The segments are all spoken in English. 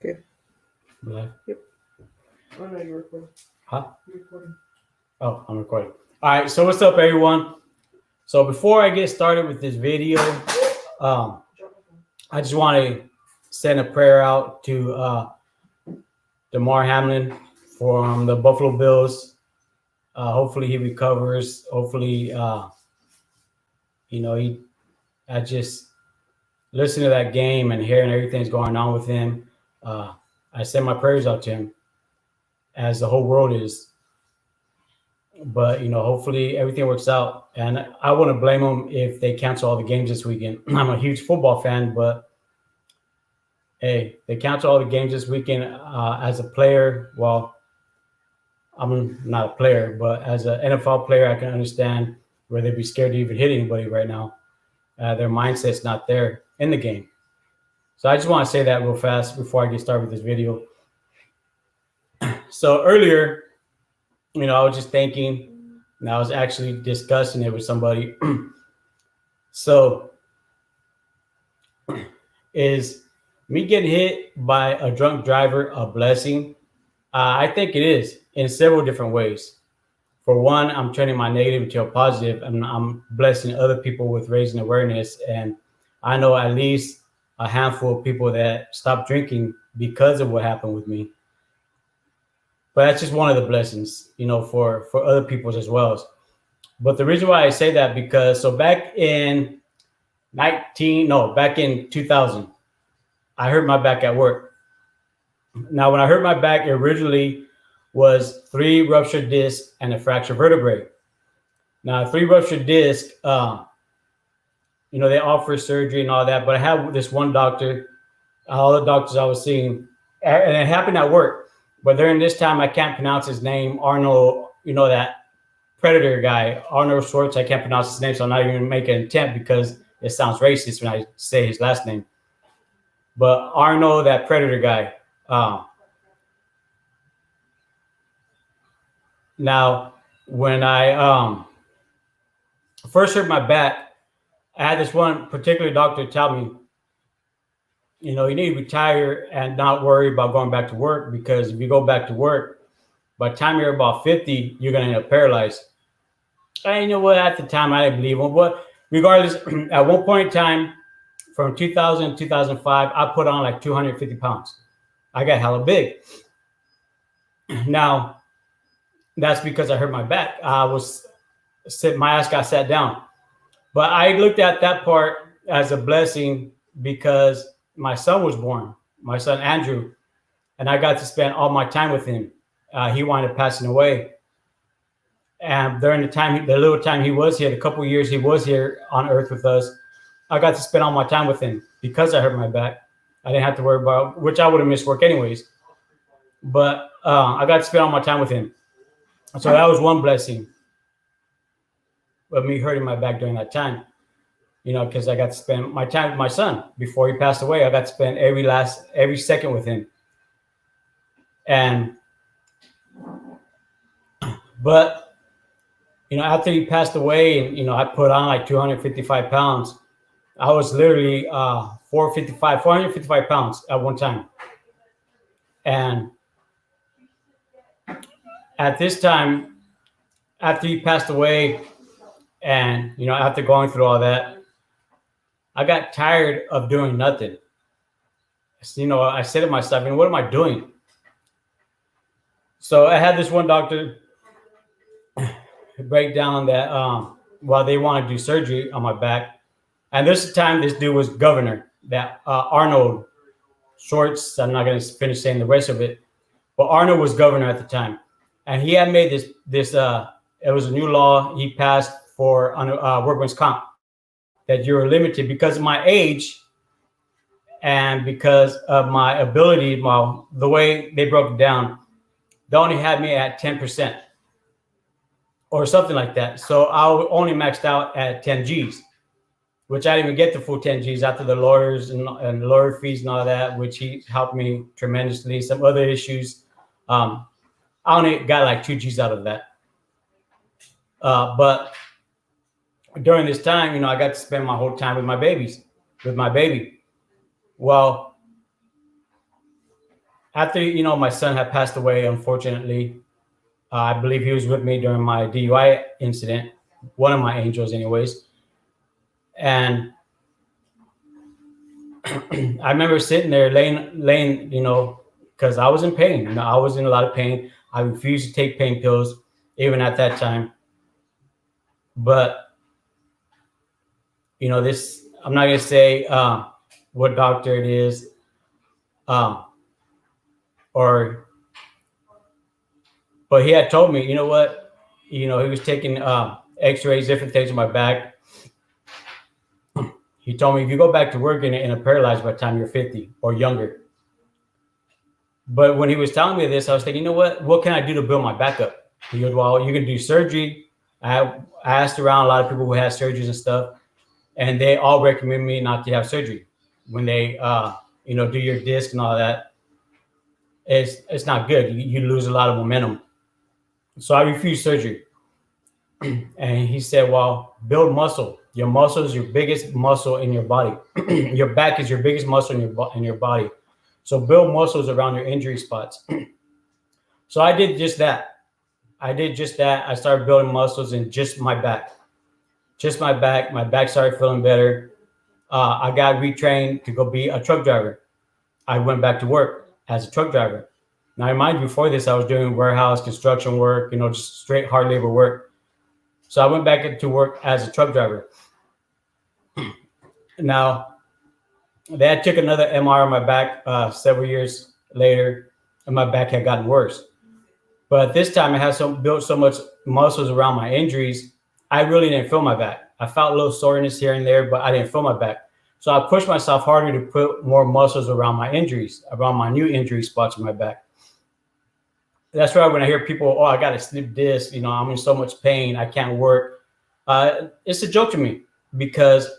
Okay. Live? Yep. Oh, no, you're recording. Huh? You're recording. Oh, I'm recording. All right. So what's up, everyone? So before I get started with this video, I just want to send a prayer out to Damar Hamlin from the Buffalo Bills. Hopefully he recovers. Hopefully, I just listening to that game and hearing everything's going on with him. I send my prayers out to him, as the whole world is. But hopefully everything works out. And I wouldn't blame them if they cancel all the games this weekend. I'm a huge football fan, but hey, they cancel all the games this weekend. As a player, well, I'm not a player, but as an NFL player, I can understand where they'd be scared to even hit anybody right now. Their mindset's not there in the game. So I just want to say that real fast before I get started with this video. So earlier, I was just thinking, and I was actually discussing it with somebody. So is me getting hit by a drunk driver a blessing? I think it is in several different ways. For one, I'm turning my negative into a positive, and I'm blessing other people with raising awareness. And I know at least a handful of people that stopped drinking because of what happened with me. But that's just one of the blessings, for other people as well. But the reason why I say that, because so back in 2000, I hurt my back at work. Now, when I hurt my back, it originally was 3 ruptured discs and a fractured vertebrae. Now, 3 ruptured discs, they offer surgery and all that, but I had this one doctor, all the doctors I was seeing, and it happened at work. But during this time, I can't pronounce his name, Arnold, that Predator guy, Arnold Schwartz. I can't pronounce his name, so I'm not even making an attempt because it sounds racist when I say his last name. But Arnold, that Predator guy. Now, when I first hurt my back, I had this one particular doctor tell me, you need to retire and not worry about going back to work, because if you go back to work, by the time you're about 50, you're going to end up paralyzed. And you know what? At the time, I didn't believe him. But regardless, at one point in time, from 2000 to 2005, I put on like 250 pounds. I got hella big. Now, that's because I hurt my back. My ass got sat down. But I looked at that part as a blessing because my son was born, my son Andrew, and I got to spend all my time with him. He wound up passing away. And during the little time he was here, the couple of years he was here on Earth with us, I got to spend all my time with him because I hurt my back. I didn't have to worry about, which I would have missed work anyways. But I got to spend all my time with him. So that was one blessing of me hurting my back during that time, because I got to spend my time with my son before he passed away. I got to spend every second with him. But after he passed away, and I put on like 255 pounds. I was literally 455 pounds at one time. And at this time, after he passed away, and after going through all that, I got tired of doing nothing. I said to myself, what am I doing? So I had this one doctor break down that while they want to do surgery on my back, and this time this dude was governor, that Arnold Schwartz. I'm not going to finish saying the rest of it, but Arnold was governor at the time, and he had made this. It was a new law he passed for workman's comp, that you're limited because of my age and because of my ability. Well, the way they broke it down, they only had me at 10% or something like that. So I only maxed out at 10 G's, which I didn't even get the full 10 G's after the lawyers and lawyer fees and all that, which he helped me tremendously. Some other issues. I only got like 2 G's out of that. But during this time, I got to spend my whole time with my baby. Well, after my son had passed away, unfortunately, I believe he was with me during my DUI incident, one of my angels, anyways. And I remember sitting there, laying, because I was in pain. I was in a lot of pain. I refused to take pain pills, even at that time. But this, I'm not gonna say what doctor it is, um, or but he had told me, you know what, he was taking X-rays, different things in my back. He told me if you go back to work in a paralyzed by the time you're 50 or younger. But when he was telling me this, I was thinking, you know what can I do to build my back up? He goes, well, you can do surgery. I asked around a lot of people who had surgeries and stuff, and they all recommend me not to have surgery when they do your disc and all that. It's not good. You lose a lot of momentum. So I refused surgery. And he said, well, build muscle. Your muscle is your biggest muscle in your body. Your back is your biggest muscle in your body. So build muscles around your injury spots. So I did just that. I started building muscles in just my back. Just my back. My back started feeling better. I got retrained to go be a truck driver. I went back to work as a truck driver. Now, mind you, before this, I was doing warehouse construction work, just straight hard labor work. So I went back into work as a truck driver. Now, they took another MR on my back several years later, and my back had gotten worse. But this time, I had built so much muscles around my injuries, I really didn't feel my back. I felt a little soreness here and there, but I didn't feel my back. So I pushed myself harder to put more muscles around my injuries, around my new injury spots in my back. That's why when I hear people, oh, I got a slip disc, I'm in so much pain, I can't work. It's a joke to me because,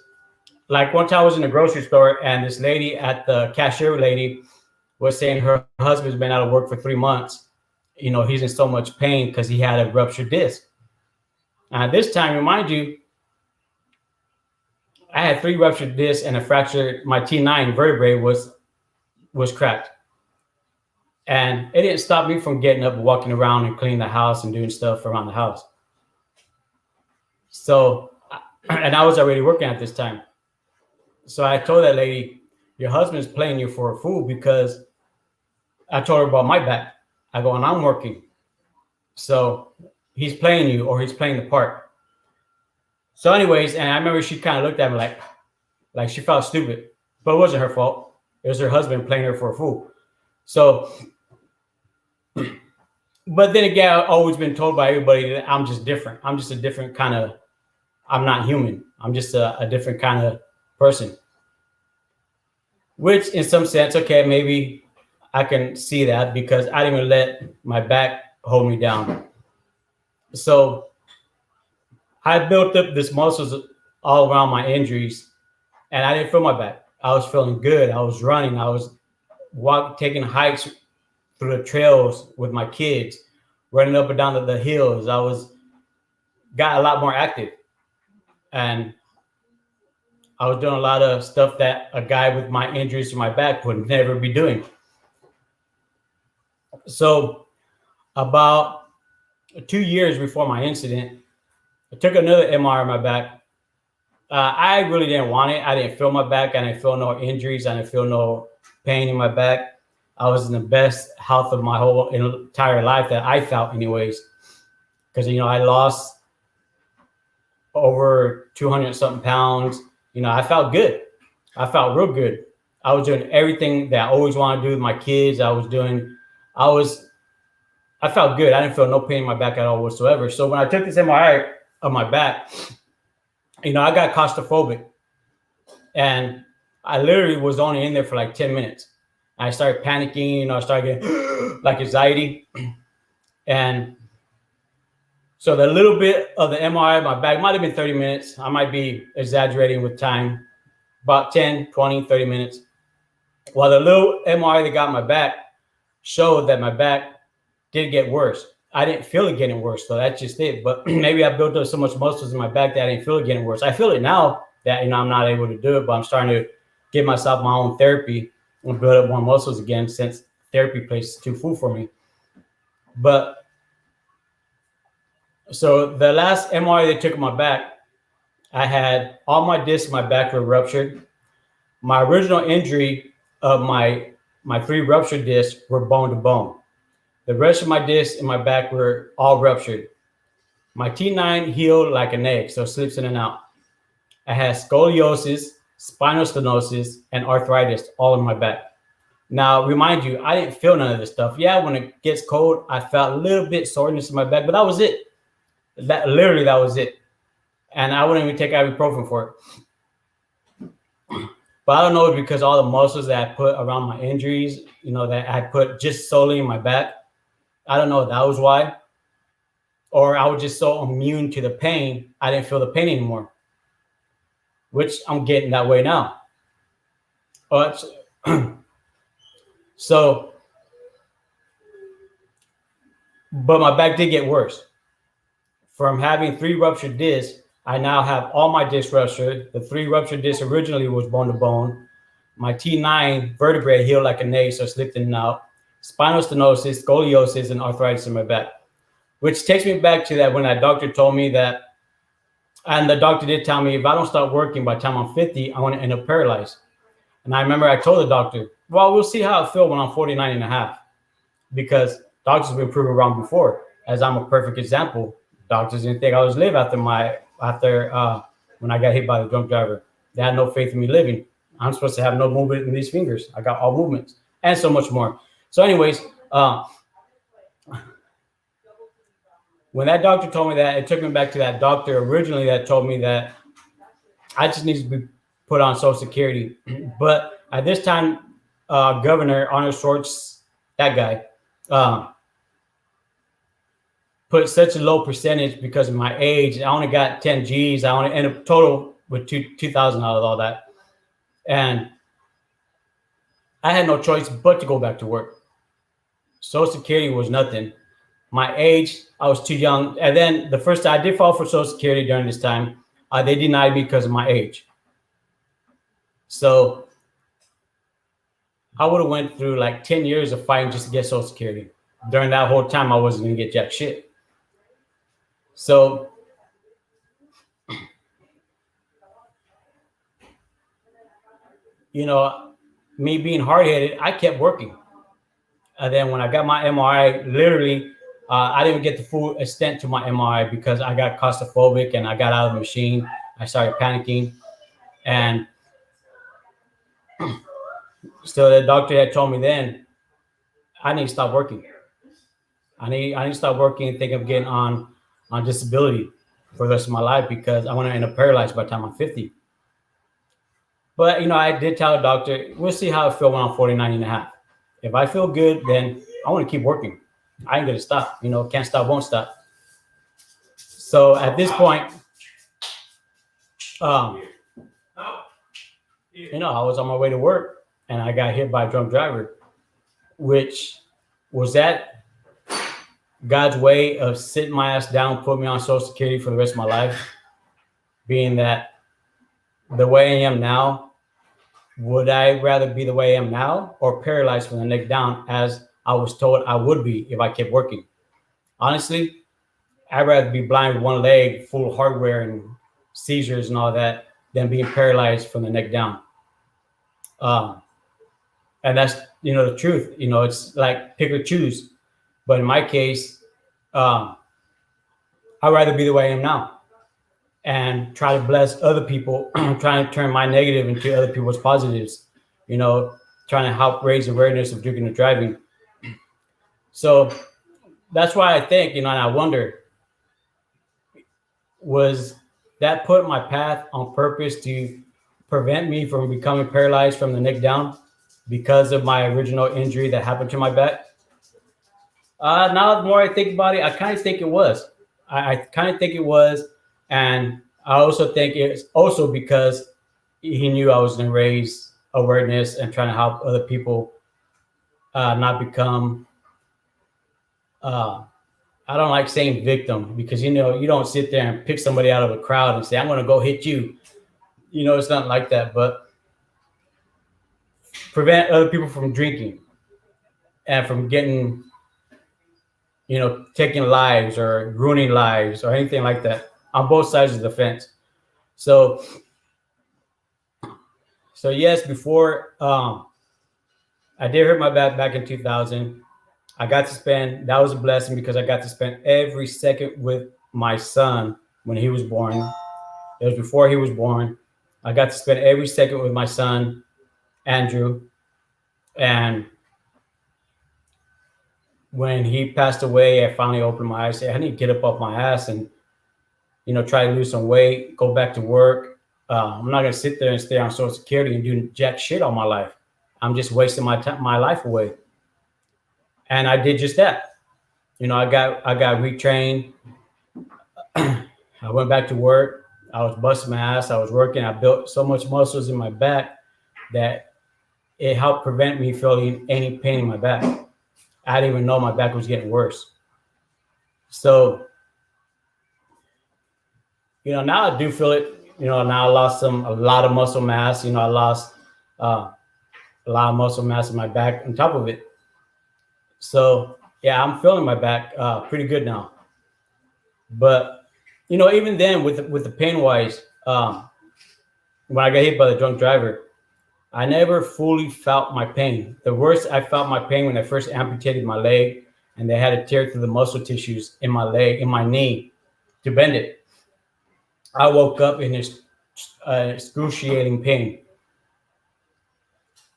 like, one time I was in the grocery store and this lady at the cashier lady was saying her husband's been out of work for 3 months. He's in so much pain because he had a ruptured disc. This time, remind you, I had 3 ruptured discs and a fracture. My T9 vertebrae was cracked. And it didn't stop me from getting up and walking around and cleaning the house and doing stuff around the house. So, and I was already working at this time. So I told that lady, your husband's playing you for a fool, because I told her about my back. I go, and I'm working. So he's playing you, or he's playing the part. So anyways, and I remember she kind of looked at me like she felt stupid, but it wasn't her fault. It was her husband playing her for a fool. So, but then again, I've always been told by everybody that I'm just different. I'm just a different kind of, I'm not human. I'm just a different kind of person. Which in some sense, okay, maybe I can see that because I didn't even let my back hold me down. So I built up this muscles all around my injuries, and I didn't feel my back. I was feeling good. I was running. I was taking hikes through the trails with my kids, running up and down the hills. Got a lot more active, and I was doing a lot of stuff that a guy with my injuries to my back would never be doing. So about 2 years before my incident, I took another MR on my back. I really didn't want it. I didn't feel my back. I didn't feel no injuries. I didn't feel no pain in my back. I was in the best health of my whole entire life that I felt anyways. Because, I lost over 200 something pounds. I felt good. I felt real good. I was doing everything that I always wanted to do with my kids. I felt good. I didn't feel no pain in my back at all whatsoever. So when I took this MRI of my back, I got claustrophobic, and I literally was only in there for like 10 minutes. I started panicking, I started getting like anxiety. And so the little bit of the MRI of my back might have been 30 minutes. I might be exaggerating with time, about 10, 20, 30 minutes. While the little MRI that got my back showed that my back did get worse. I didn't feel it getting worse, so that's just it. But maybe I built up so much muscles in my back that I didn't feel it getting worse. I feel it now that I'm not able to do it, but I'm starting to give myself my own therapy and build up more muscles again, since therapy place too full for me. But so the last MRI they took on my back, I had all my discs in my back were ruptured. My original injury of my three ruptured discs were bone to bone. The rest of my discs in my back were all ruptured. My T9 healed like an egg, so it slips in and out. I had scoliosis, spinal stenosis, and arthritis all in my back. Now, remind you, I didn't feel none of this stuff. Yeah, when it gets cold, I felt a little bit soreness in my back, but that was it. That was it. And I wouldn't even take ibuprofen for it. But I don't know if because all the muscles that I put around my injuries, that I put just solely in my back. I don't know if that was why. Or I was just so immune to the pain, I didn't feel the pain anymore, which I'm getting that way now. But but my back did get worse. From having three ruptured discs, I now have all my discs ruptured. The three ruptured discs originally was bone to bone. My T9 vertebrae healed like an egg, so it slipped in and out. Spinal stenosis, scoliosis, and arthritis in my back. Which takes me back to that when that doctor told me that, and the doctor did tell me if I don't start working by the time I'm 50, I want to end up paralyzed. And I remember I told the doctor, well, we'll see how I feel when I'm 49 and a half. Because doctors have been proven wrong before, as I'm a perfect example. Doctors didn't think I was live after when I got hit by the drunk driver. They had no faith in me living. I'm supposed to have no movement in these fingers. I got all movements and so much more. So anyways, when that doctor told me that, it took me back to that doctor originally that told me that I just need to be put on Social Security. But at this time, Governor Arnold Schwartz, that guy, put such a low percentage because of my age. I only got 10 G's. I only ended up total with 2,000 out of all that. And I had no choice but to go back to work. Social Security was nothing. My age, I was too young. And then the first time I did file for Social Security during this time, they denied me because of my age. So I would have went through like 10 years of fighting just to get Social Security. During that whole time, I wasn't going to get jack shit. So me being hard-headed, I kept working. And then when I got my MRI, literally, I didn't get the full extent to my MRI because I got claustrophobic and I got out of the machine. I started panicking. And so the doctor had told me then, I need to stop working. I need to stop working and think of getting on disability for the rest of my life because I want to end up paralyzed by the time I'm 50. But, I did tell the doctor, we'll see how I feel when I'm 49 and a half. If I feel good, then I want to keep working. I ain't going to stop. Can't stop, won't stop. So at this point, I was on my way to work and I got hit by a drunk driver, which was that God's way of sitting my ass down, put me on Social Security for the rest of my life, being that the way I am now, would I rather be the way I am now or paralyzed from the neck down as I was told I would be if I kept working? Honestly, I'd rather be blind with one leg, full of hardware and seizures and all that, than being paralyzed from the neck down. And that's, the truth. It's like pick or choose. But in my case, I'd rather be the way I am now and try to bless other people, trying to turn my negative into other people's positives, trying to help raise awareness of drinking and driving. So that's why I think, and I wonder, was that put in my path on purpose to prevent me from becoming paralyzed from the neck down because of my original injury that happened to my back? Now the more I think about it, I kind of think it was. I kind of think it was. And I also think it's also because he knew I was going to raise awareness and trying to help other people not become, I don't like saying victim because, you don't sit there and pick somebody out of a crowd and say, I'm going to go hit you. It's not like that, but prevent other people from drinking. and from getting, taking lives or ruining lives or anything like that on both sides of the fence. So, so yes, before I did hurt my back in 2000. I got to spend, that was a blessing because I got to spend every second with my son when he was born. It was before he was born. I got to spend every second with my son, Andrew. And when he passed away, I finally opened my eyes. Said, I need to get up off my ass and, try to lose some weight, go back to work. I'm not going to sit there and stay on Social Security and do jack shit all my life. I'm just wasting my time, my life away. And I did just that. I got retrained. I went back to work. I was busting my ass. I was working. I built so much muscles in my back that it helped prevent me feeling any pain in my back. I didn't even know my back was getting worse. So, now I do feel it. Now I lost a lot of muscle mass. I lost a lot of muscle mass in my back on top of it. So, yeah, I'm feeling my back pretty good now. But, even then with the pain wise, when I got hit by the drunk driver, I never fully felt my pain. The worst I felt my pain when I first amputated my leg and they had to tear through the muscle tissues in my leg, in my knee to bend it. I woke up in this excruciating pain.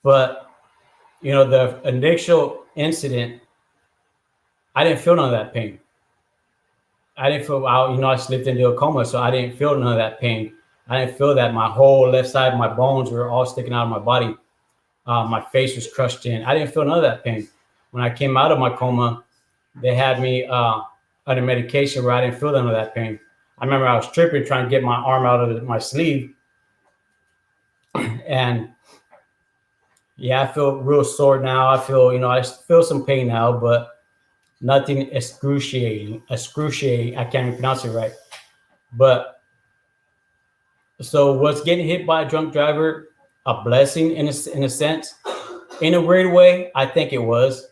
But, the initial incident, I didn't feel none of that pain. I didn't feel, I slipped into a coma, so I didn't feel none of that pain. I didn't feel that my whole left side, my bones were all sticking out of my body. My face was crushed in. I didn't feel none of that pain. When I came out of my coma, they had me under medication where I didn't feel none of that pain. I remember I was tripping, trying to get my arm out of my sleeve. And yeah, I feel real sore now. I feel, I feel some pain now, but nothing excruciating. I can't even pronounce it right. But so was getting hit by a drunk driver a blessing in a sense? In a weird way, I think it was,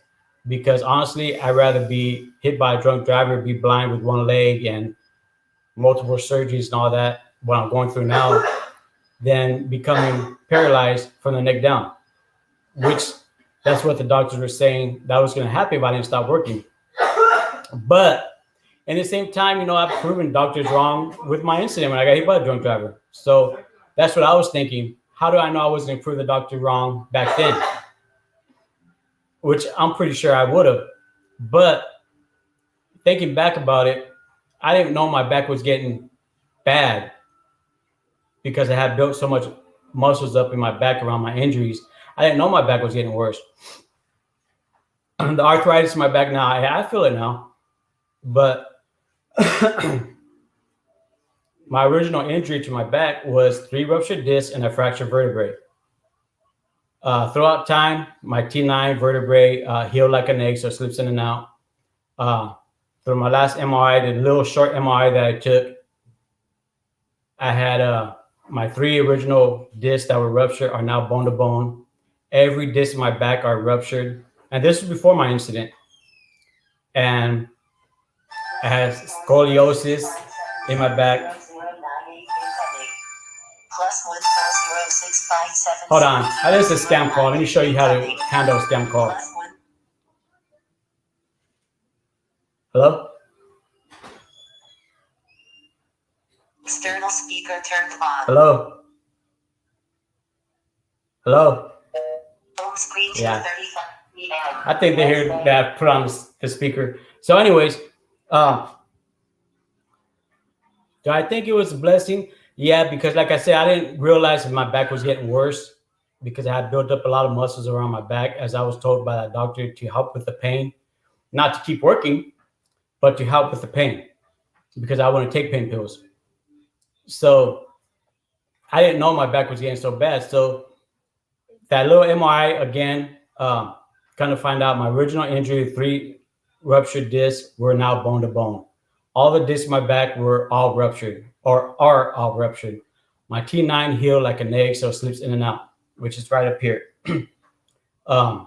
because honestly, I'd rather be hit by a drunk driver, be blind with one leg and multiple surgeries and all that, what I'm going through now, than becoming paralyzed from the neck down, which that's what the doctors were saying that was going to happen if I didn't stop working. But at the same time, I've proven doctors wrong with my incident when I got hit by a drunk driver. So that's what I was thinking. How do I know I wasn't going to prove the doctor wrong back then? Which I'm pretty sure I would have. But thinking back about it, I didn't know my back was getting bad because I had built so much muscles up in my back around my injuries. I didn't know my back was getting worse. The arthritis in my back now, I feel it now. But my original injury to my back was 3 ruptured discs and a fractured vertebrae. Throughout time, my T9 vertebrae healed like an egg, so it slips in and out. Through my last MRI, the little short MRI that I took, I had my 3 original discs that were ruptured are now bone to bone. Every disc in my back are ruptured. And this was before my incident. And I had scoliosis in my back. Hold on. That is a scam call. Let me show you how to handle a scam call. Hello? External speaker turned on. Hello? Hello? Home screen Yeah. 2:35 p.m. I think they heard that I put on the speaker. So anyways, do I think it was a blessing? Yeah, because like I said, I didn't realize that my back was getting worse because I had built up a lot of muscles around my back, as I was told by that doctor, to help with the pain, not to keep working, but to help with the pain because I want to take pain pills. So I didn't know my back was getting so bad. So that little MRI again, kind of find out my original injury, 3 ruptured discs, were now bone to bone. All the discs in my back were all ruptured or are all ruptured. My T9 healed like an egg, so it slips in and out, which is right up here. I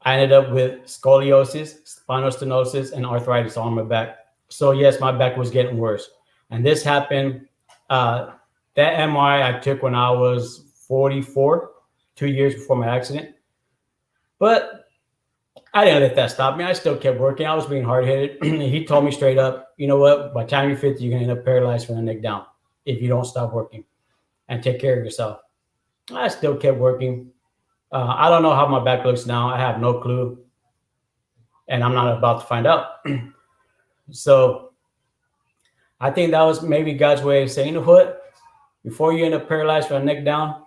I ended up with scoliosis, spinal stenosis, and arthritis on my back. So yes, my back was getting worse. And this happened, that MRI I took when I was 44, 2 years before my accident. But I didn't let that stop me. I still kept working. I was being hard-headed. He told me straight up, you know what? By the time you're 50, you're going to end up paralyzed from the neck down if you don't stop working and take care of yourself. I still kept working. I don't know how my back looks now. I have no clue. And I'm not about to find out. So I think that was maybe God's way of saying, you know what? Before you end up paralyzed from the neck down,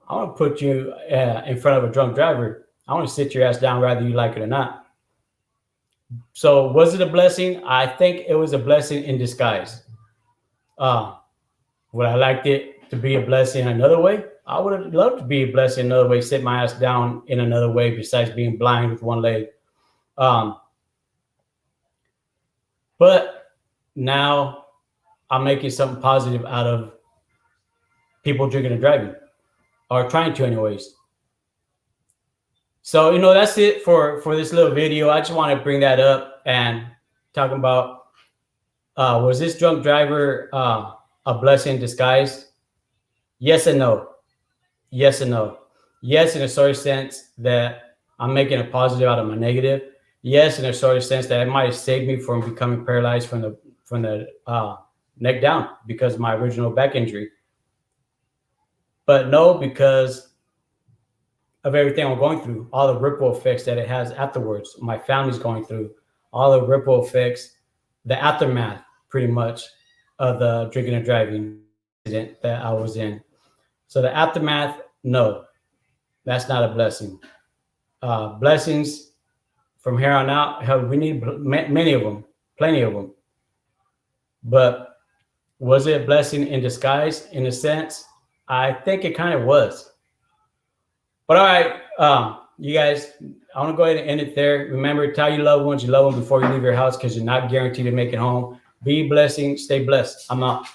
I want to put you in front of a drunk driver. I want to sit your ass down whether you like it or not. So was it a blessing? I think it was a blessing in disguise. Would I liked it to be a blessing another way? I would have loved to be a blessing another way, sit my ass down in another way besides being blind with one leg. But now I'm making something positive out of people drinking and driving, or trying to anyways. So, that's it for this little video. I just want to bring that up and talking about, was this drunk driver a blessing in disguise? Yes and no. Yes and no. Yes, in a sort of sense that I'm making a positive out of my negative. Yes, in a sort of sense that it might have saved me from becoming paralyzed from the neck down because of my original back injury. But no, because of everything I'm going through, all the ripple effects that it has afterwards, my family's going through, all the ripple effects, the aftermath, pretty much, of the drinking and driving incident that I was in. So the aftermath, no, that's not a blessing. Blessings from here on out, hell, we need many of them, plenty of them. But was it a blessing in disguise in a sense? I think it kind of was. But all right, you guys, I want to go ahead and end it there. Remember, tell your loved ones you love them before you leave your house because you're not guaranteed to make it home. Be a blessing. Stay blessed. I'm out.